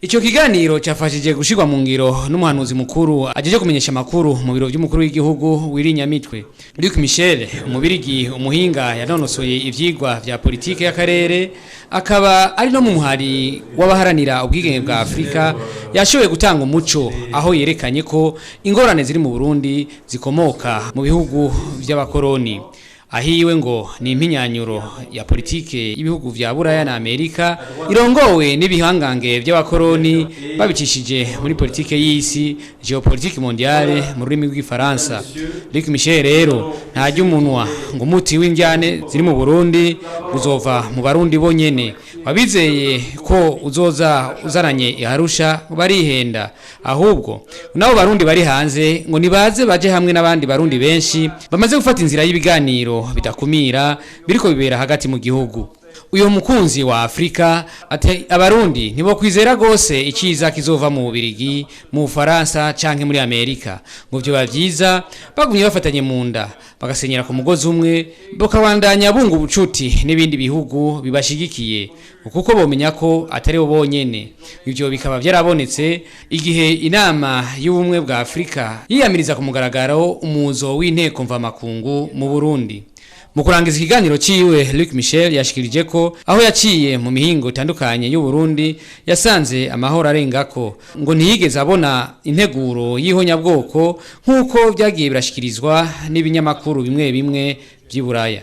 Ico kiganiro cyafashije gushirwa mu ngiro n'umuhanuzi mukuru ajeje kumenyesha makuru mu biro by'umukuru w'igihugu Wirinyamitwe. Luc Michel, umubirigi umuhinga yanonosoye ivyigwa vya politike y'akarere, akaba ari no mu muhari w'abaharanira ubwigenge bwa Afrika, yashoboye gutanga umuco aho yerekanye ko ingorane ziri mu Burundi zikomoka mu bihugu by'abakoroni. Ahiwe ngo ni impinyanyuro ya politike y'ibihugu vya Buraya na Amerika irongowe n'ibihangange by'abakoroni babicishije muri politike y'isi, geopolitique mondiale mu rurimi rw'ifaransa. Luc Michel rero ntajya umunwa ngo umuti w'injyane ziri mu Burundi uzova mu Barundi bonyene. Wabizeye ko uzoza uzaranye iharusha barihenda, ahubwo nabo Barundi bari hanze ngo nibaze baje hamwe n'abandi Barundi benshi bamaze gufata inzira y'ibiganiro bidakumira biriko bibera hagati mu gihugu. Uyo mukunzi wa Afrika ati abarundi nibo kwizera gose ikiza kizova mu Bubirigi, mu Faransa canke muri Amerika, ngo byo bavyiza bagumye bafatanye mu nda bagasenyera ku mugozi umwe bakabandanya bunga ubucuti n'ibindi bihugu bibashigikiye, kuko bomenya ko atari bo bonyene. Ivyo bikaba byarabonetse igihe inama y'ubumwe bwa Afrika yiyamiriza ku mugaragaro umuzo w'inteko mva makungu mu Burundi. Mu kurangiza ikiganiro ciwe, Luc Michel yashikirije ko aho yaciye mu mihingo itandukanye y'u Burundi yasanze amahoro arengako, ngo ntiyigeze abona integuro y'ihonyabwoko nk'uko byagiye birashikirizwa n'ibinyamakuru bimwe bimwe by'i Buraya.